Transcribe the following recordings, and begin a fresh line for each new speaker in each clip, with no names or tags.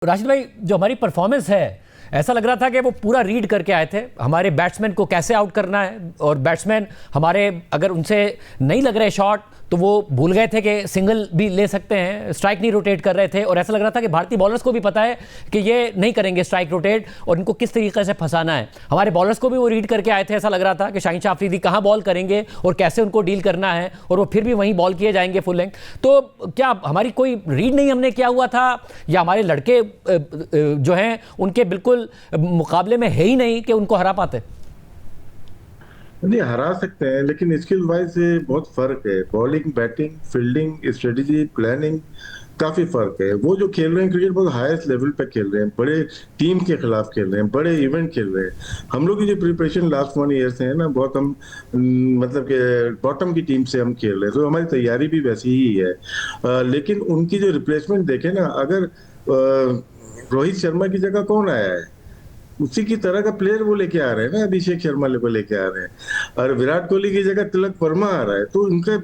राशिद भाई, जो हमारी परफॉर्मेंस है, ऐसा लग रहा था कि वो पूरा रीड करके आए थे हमारे बैट्समैन को कैसे आउट करना है, और बैट्समैन हमारे अगर उनसे नहीं लग रहे शॉट तो वो भूल गए थे कि सिंगल भी ले सकते हैं, स्ट्राइक नहीं रोटेट कर रहे थे। और ऐसा लग रहा था कि भारतीय बॉलर्स को भी पता है कि ये नहीं करेंगे स्ट्राइक रोटेट और इनको किस तरीके से फंसाना है। हमारे बॉलर्स को भी वो रीड करके आए थे। ऐसा लग रहा था कि शाहीन शाह अफरीदी कहाँ बॉल करेंगे और कैसे उनको डील करना है, और वो फिर भी वहीं बॉल किए जाएंगे फुल लेंथ। तो क्या हमारी कोई रीड नहीं हमने किया हुआ था, या हमारे लड़के जो हैं उनके बिल्कुल मुकाबले में है ही नहीं कि उनको हरा पाते?
नहीं, हरा सकते हैं, लेकिन स्किल वाइज से बहुत फर्क है। Bowling, batting, fielding, strategy, planning, काफी फर्क है। वो जो खेल रहे हैं क्रिकेट बहुत हाईएस्ट लेवल पे खेल रहे हैं, बड़े टीम के खिलाफ खेल रहे हैं, बड़े इवेंट खेल रहे हैं। हम लोग की जो प्रिपरेशन लास्ट 1 ईयर से है ना, बहुत हम मतलब के बॉटम की टीम से हम खेल रहे हैं, तो हमारी तैयारी भी वैसी ही है। लेकिन उनकी जो रिप्लेसमेंट देखे ना, अगर रोहित शर्मा की जगह कौन आया है, उसी की तरह का प्लेयर वो लेके आ रहे हैं ना, अभिषेक शर्मा को लेके आ रहे हैं। और विराट कोहली की जगह तिलक वर्मा आ रहा है, तो इनका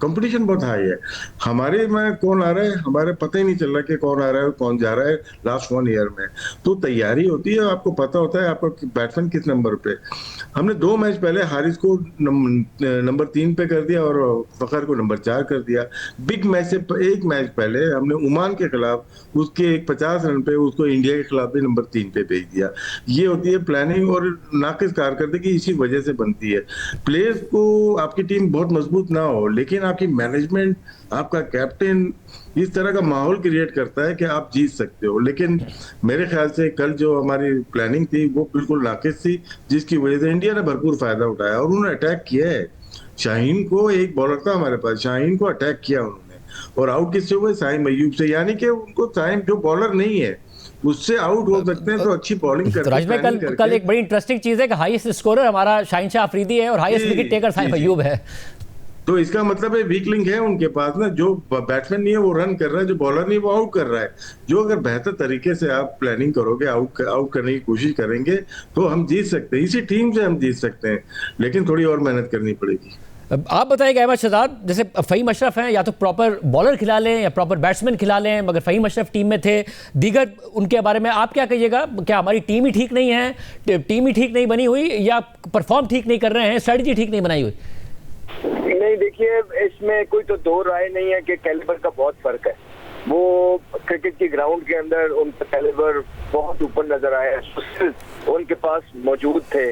कंपटीशन बहुत हाई है। हमारे में कौन आ रहा है, हमारे पता ही नहीं चल रहा कि कौन आ रहा है कौन जा रहा है लास्ट 1 ईयर में। तो तैयारी होती है, आपको पता होता है आपका बैट्समैन किस नंबर पे। हमने 2 मैच पहले हारिस को नंबर 3 पे कर दिया और फखर को नंबर 4 कर दिया। बिग मैच से 1 मैच पहले हमने ओमान के खिलाफ उसके 50 रन पे उसको इंडिया के खिलाफ भी नंबर 3 पे भेज दिया। ये होती है प्लानिंग, और नाकिस कारकर्दगी इसी वजह से बनती है। प्लेयर्स को आपकी टीम बहुत मजबूत ना हो, लेकिन आपकी मैनेजमेंट, आपका कैप्टन इस तरह का माहौल क्रिएट करता है कि आप जीत सकते हो। लेकिन मेरे ख्याल से कल जो हमारी प्लानिंग थी वो बिल्कुल नाकिस थी, जिसकी वजह से इंडिया ने भरपूर फायदा उठाया और उन्होंने अटैक किया है। शाहीन को, एक बॉलर था हमारे पास, शाहीन को अटैक किया उन्होंने, और आउट किससे हुए? शाहीन मयूब से। यानी कि उनको शाहीन जो बॉलर नहीं है उससे आउट हो सकते हैं, तो अच्छी बॉलिंग
तो
करके,
राज भाई, कल एक बड़ी इंटरेस्टिंग चीज है कि हाईएस्ट स्कोरर हमारा शाहीन शाह अफरीदी है और हाईएस्ट विकेट टेकर शाहीन मयूब है।
तो इसका मतलब है वीक लिंक है उनके पास ना। जो बैट्समैन नहीं है वो रन कर रहा है, जो बॉलर नहीं है वो आउट कर रहा है। जो अगर बेहतर तरीके से आप प्लानिंग करोगे, आउट करने की कोशिश करेंगे, तो हम जीत सकते हैं। इसी टीम से हम जीत सकते हैं, लेकिन थोड़ी और मेहनत करनी पड़ेगी।
आप बताइएगा अहमद शहजाद, जैसे फ़हीम अशरफ हैं, या तो प्रॉपर बॉलर खिला लें या प्रॉपर बैट्समैन खिला लें, मगर फ़हीम अशरफ टीम में थे। दीगर उनके बारे में आप क्या कहिएगा? क्या हमारी टीम ही ठीक नहीं है, टीम ही ठीक नहीं बनी हुई, या परफॉर्म ठीक नहीं कर रहे हैं, स्ट्रेटजी ठीक नहीं बनाई हुई?
नहीं, देखिए, इसमें कोई तो दो राय नहीं है कि कैलिबर का बहुत फर्क है। वो क्रिकेट के ग्राउंड के अंदर उनका कैलिबर बहुत ऊपर नजर आया। उनके पास मौजूद थे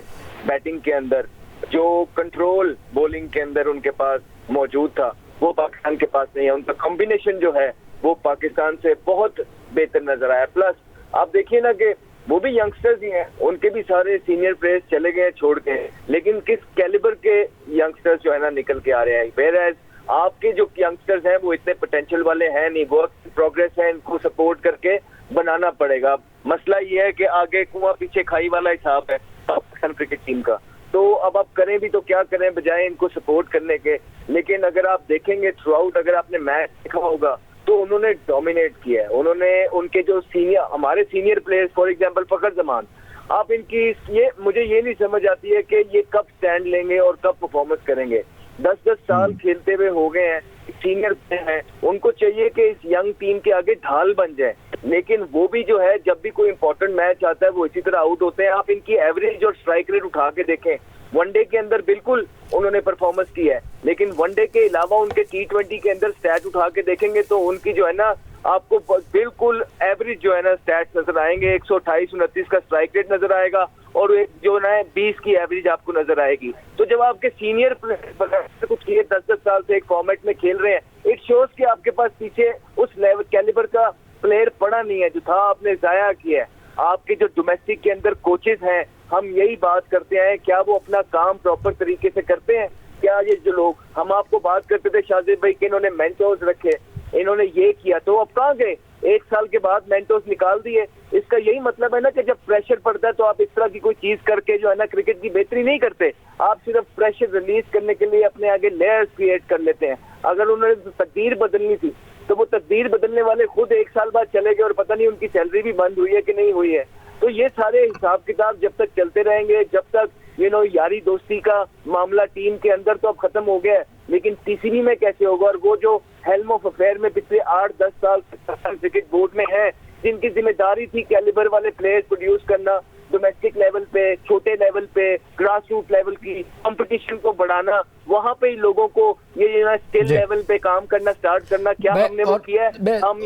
बैटिंग के अंदर, जो कंट्रोल बॉलिंग के अंदर उनके पास मौजूद था वो पाकिस्तान के पास नहीं है। उनका कॉम्बिनेशन जो है वो पाकिस्तान से बहुत बेहतर नजर आया। प्लस आप देखिए ना कि वो भी यंगस्टर्स ही हैं, उनके भी सारे सीनियर प्लेयर्स चले गए छोड़ के, लेकिन किस कैलिबर के यंगस्टर्स जो है ना निकल के आ रहे हैं। वेयर आपके जो यंगस्टर्स हैं वो इतने पोटेंशियल वाले हैं नहीं, वर्क प्रोग्रेस है, इनको सपोर्ट करके बनाना पड़ेगा। मसला ये है कि आगे कुआं पीछे खाई वाला हिसाब है पाकिस्तान क्रिकेट टीम का। तो अब आप करें भी तो क्या करें बजाय इनको सपोर्ट करने के। लेकिन अगर आप देखेंगे थ्रू आउट, अगर आपने मैच देखा होगा तो उन्होंने डोमिनेट किया है। उन्होंने उनके जो हमारे सीनियर प्लेयर्स, फॉर एग्जांपल फखर जमान, आप इनकी मुझे ये नहीं समझ आती है कि ये कब स्टैंड लेंगे और कब परफॉर्मेंस करेंगे। 10-10 साल खेलते हुए हो गए हैं, सीनियर प्लेयर हैं, उनको चाहिए कि इस यंग टीम के आगे ढाल बन जाए। लेकिन वो भी जो है, जब भी कोई इंपॉर्टेंट मैच आता है वो इसी तरह आउट होते हैं। आप इनकी एवरेज और स्ट्राइक रेट उठा के देखें, वनडे के अंदर बिल्कुल उन्होंने परफॉर्मेंस की है, लेकिन वनडे के अलावा उनके T20 के अंदर स्टैट उठा के देखेंगे तो उनकी जो है ना आपको बिल्कुल एवरेज जो है ना स्टैट्स नजर आएंगे। 128-129 का स्ट्राइक रेट नजर आएगा और एक जो है 20 की एवरेज आपको नजर आएगी। तो जब आपके सीनियर प्लेयर कुछ 10-10 साल से एक फॉर्मेट में खेल रहे हैं, इट शोज कि आपके पास पीछे उस लेवल कैलिबर का प्लेयर पड़ा नहीं है, जो था आपने जाया किया है। आपके जो डोमेस्टिक के अंदर कोचेस हैं, हम यही बात करते हैं, क्या वो अपना काम प्रॉपर तरीके से करते हैं? क्या ये जो लोग, हम आपको बात करते थे शाजिद भाई कि इन्होंने मेंटोर्स रखे, इन्होंने ये किया, तो अब कहाँ गए? 1 साल के बाद मेंटोर्स निकाल दिए। इसका यही मतलब है ना कि जब प्रेशर पड़ता है तो आप इस तरह की कोई चीज करके जो है ना क्रिकेट की बेहतरी नहीं करते। आप सिर्फ प्रेशर रिलीज करने के लिए अपने आगे लेयर्स क्रिएट कर लेते हैं। अगर उन्होंने तकदीर बदलनी थी तो वो तकदीर बदलने वाले खुद 1 साल बाद चले गए और पता नहीं उनकी सैलरी भी बंद हुई है कि नहीं हुई है। तो ये सारे हिसाब किताब जब तक चलते रहेंगे, जब तक यारी दोस्ती का मामला टीम के अंदर तो अब खत्म हो गया है, लेकिन टीसीबी में कैसे होगा? और वो जो हेल्म ऑफ अफेयर में पिछले 8-10 साल क्रिकेट बोर्ड में है, जिनकी जिम्मेदारी थी कैलिबर वाले प्लेयर्स प्रोड्यूस करना, डोमेस्टिक लेवल पे, छोटे लेवल पे, ग्रास रूट लेवल की कंपटीशन को बढ़ाना, वहां पे ही लोगों को ये स्किल लेवल पे काम करना स्टार्ट करना, क्या हमने वो किया है? हम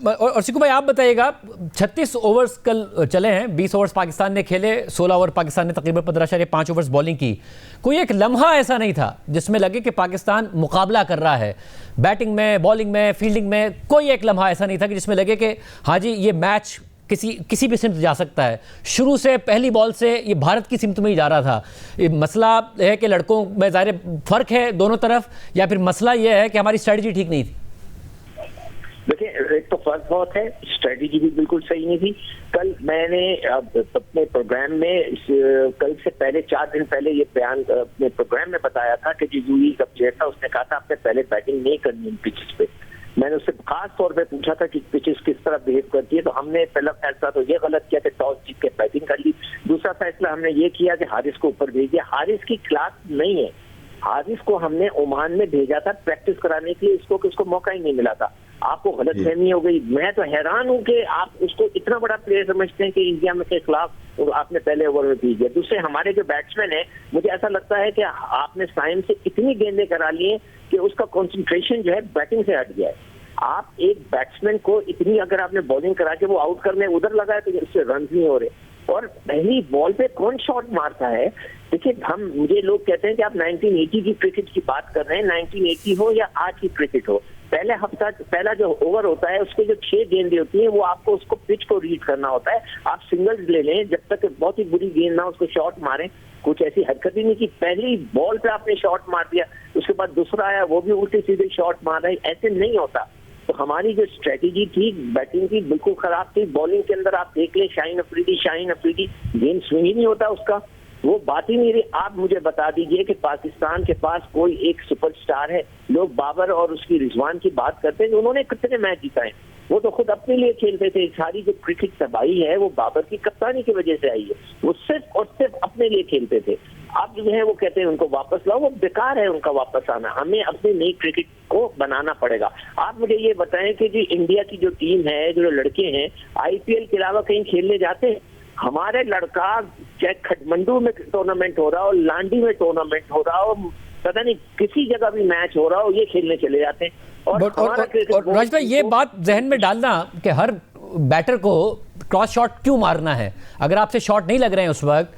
और सिकू भाई आप बताइएगा, 36 ओवर्स कल चले हैं, 20 ओवर्स पाकिस्तान ने खेले, 16 ओवर पाकिस्तान ने तकरीबन 15.5 ओवर्स बॉलिंग की। कोई एक लम्हा ऐसा नहीं था जिसमें लगे कि पाकिस्तान मुकाबला कर रहा है बैटिंग में, बॉलिंग में, फील्डिंग में। कोई एक लम्हा ऐसा नहीं था कि जिसमें लगे कि हाँ जी ये मैच किसी भी सिमत जा सकता है। शुरू से पहली बॉल से ये भारत की सिमत में ही जा रहा था। ये मसला है कि लड़कों में ज़ाहिर फर्क है दोनों तरफ, या फिर मसला ये है कि हमारी स्ट्रेटजी ठीक नहीं थी?
देखिए, एक तो फर्क बहुत है, स्ट्रेटजी भी बिल्कुल सही नहीं थी। कल मैंने अपने प्रोग्राम में कल से पहले 4 दिन पहले ये बयान अपने प्रोग्राम में बताया था कि जो यूई का प्लेयर था उसने कहा था आपने पहले बैटिंग नहीं करनी पिचेस पे। मैंने उससे खास तौर पे पूछा था कि पिचेस किस तरह बिहेव करती है, तो हमने पहला फैसला तो ये गलत किया कि टॉस जीत के बैटिंग कर ली। दूसरा फैसला हमने ये किया कि हारिस को ऊपर भेज दिया। हारिस की क्लास नहीं है, हारिस को हमने ओमान में भेजा था प्रैक्टिस कराने के लिए, इसको मौका ही नहीं मिला था। आपको गलतफहमी हो गई। मैं तो हैरान हूं कि आप उसको इतना बड़ा प्लेयर समझते हैं कि इंडिया में के खिलाफ आपने पहले ओवर में भेज दिया। दूसरे हमारे जो बैट्समैन है, मुझे ऐसा लगता है कि आपने साइम से इतनी गेंदें करा ली है कि उसका कंसंट्रेशन जो है बैटिंग से हट गया है। आप एक बैट्समैन को इतनी अगर आपने बॉलिंग करा के वो आउट करने उधर लगाए तो उससे रन नहीं हो रहे, और पहली बॉल पे कौन शॉट मारता है। देखिए, मुझे लोग कहते हैं कि आप 1980 की क्रिकेट की बात कर रहे हैं, 1980 हो या आज की क्रिकेट हो, पहला जो ओवर होता है उसके जो 6 गेंदें होती हैं वो आपको उसको पिच को रीड करना होता है। आप सिंगल्स ले लें, जब तक बहुत ही बुरी गेंद ना उसको शॉट मारें। कुछ ऐसी हरकत ही नहीं की, पहली बॉल पे आपने शॉट मार दिया, उसके बाद दूसरा आया वो भी उल्टे सीधे शॉट मार रहा है, ऐसे नहीं होता। तो हमारी जो स्ट्रेटेजी थी बैटिंग की बिल्कुल खराब थी। बॉलिंग के अंदर आप देख लें, शाहीन अफरीदी गेम स्विंग ही नहीं होता उसका, वो बात ही नहीं रही। आप मुझे बता दीजिए कि पाकिस्तान के पास कोई एक सुपरस्टार है। लोग बाबर और उसकी रिजवान की बात करते हैं, उन्होंने कितने मैच जिताए, वो तो खुद अपने लिए खेलते थे। सारी जो क्रिकेट तबाही है वो बाबर की कप्तानी की वजह से आई है, वो सिर्फ और सिर्फ अपने लिए खेलते थे। अब जो है वो कहते हैं उनको वापस लाओ, वो बेकार है उनका वापस आना। हमें अपनी नई क्रिकेट को बनाना पड़ेगा। आप मुझे ये बताएं कि जी इंडिया की जो टीम है, जो लड़के हैं, आईपीएल के अलावा कहीं खेलने जाते हैं? हमारे लड़का चाहे खटमंडू में टूर्नामेंट हो रहा हो, लांडी में टूर्नामेंट हो रहा हो, पता नहीं किसी जगह भी मैच हो रहा हो, ये खेलने चले जाते हैं। और
राज भाई ये बात जहन में डालना कि हर बैटर को क्रॉस शॉट क्यों मारना है। अगर आपसे शॉट नहीं लग रहे हैं उस वक्त,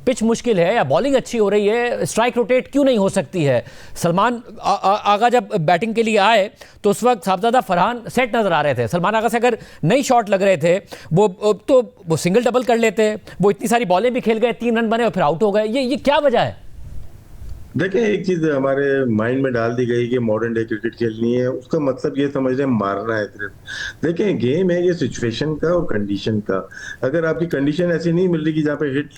पिच मुश्किल है या बॉलिंग अच्छी हो रही है, स्ट्राइक रोटेट क्यों नहीं हो सकती है। सलमान आगा जब बैटिंग के लिए आए तो उस वक्त साहबजादा फरहान सेट नजर आ रहे थे। सलमान आगा से अगर नई शॉट लग रहे थे वो सिंगल डबल कर लेते, वो इतनी सारी बॉलें भी खेल गए, 3 रन बने और फिर आउट हो गए। ये क्या वजह है?
देखें, एक चीज हमारे माइंड में डाल दी गई कि मॉडर्न डे क्रिकेट खेलनी है, उसका मतलब ये समझ रहे हैं मारना है सिर्फ। देखें, गेम है ये सिचुएशन का और कंडीशन का। अगर आपकी कंडीशन ऐसी नहीं मिल रही कि जहाँ पे हिट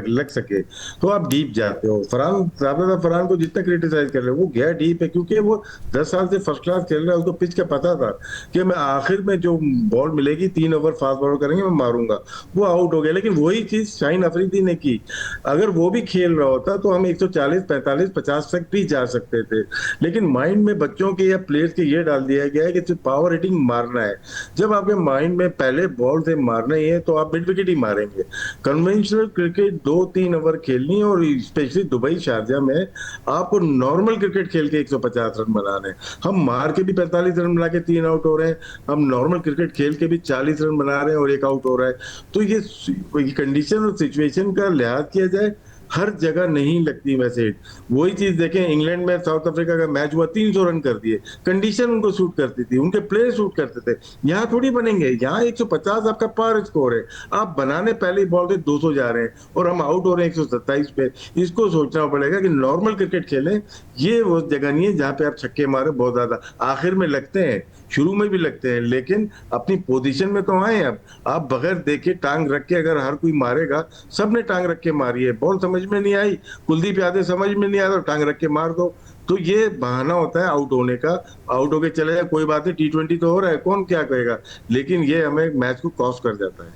लग सके तो आप डीप जाते हो। फरहान को जितना क्रिटिसाइज कर रहे हो वो गया डीप है, क्योंकि वो 10 साल से फर्स्ट क्लास खेल रहा है। उसको पिच का पता था कि मैं आखिर में जो बॉल मिलेगी 3 ओवर फास्ट बॉल करेंगे मैं मारूंगा, वो आउट हो गया। लेकिन वही चीज शाहीन अफरीदी ने की। अगर वो भी खेल रहा होता तो हम 140 45-50 तक भी जा सकते थे। लेकिन माइंड में बच्चों के या प्लेयर्स के ये डाल दिया गया है कि सिर्फ पावर हिटिंग मारना है। जब आपके माइंड में पहले बॉल से मारना ही है तो आप मिड विकेट ही मारेंगे। कन्वेंशनल क्रिकेट 2-3 ओवर खेलनी है, और स्पेशली दुबई शारजा में आपको नॉर्मल क्रिकेट खेल के 150 रन बनाने। हम मार के भी 45 रन बना के 3 आउट हो रहे हैं, हम नॉर्मल क्रिकेट खेल के भी 40 रन बना रहे हैं और 1 आउट हो रहा है। तो ये कंडीशन और सिचुएशन का लिहाज किया जाए, हर जगह नहीं लगती वैसे हिट। वही चीज देखें, इंग्लैंड में साउथ अफ्रीका का मैच हुआ, 300 रन कर दिए। कंडीशन उनको सूट करती थी, उनके प्लेयर सूट करते थे। यहाँ थोड़ी बनेंगे, यहाँ 150 आपका पार स्कोर है, आप बनाने पहले बॉल से 200 जा रहे हैं और हम आउट हो रहे हैं 127 पे। इसको सोचना पड़ेगा कि नॉर्मल क्रिकेट खेलें। ये वो जगह नहीं है जहाँ पे आप छक्के मारे बहुत ज्यादा, आखिर में लगते हैं, शुरू में भी लगते हैं, लेकिन अपनी पोजीशन में तो आए। अब आप बगैर देखे टांग रख के अगर हर कोई मारेगा, सबने टांग रख के मारी है, बॉल समझ में नहीं आई, कुलदीप यादव समझ में नहीं आया तो टांग रख के मार दो। तो ये बहाना होता है आउट होने का। आउट होके चले जाए कोई बात नहीं, T20 तो हो रहा है, कौन क्या कहेगा, लेकिन ये हमें मैच को कॉस्ट कर जाता है।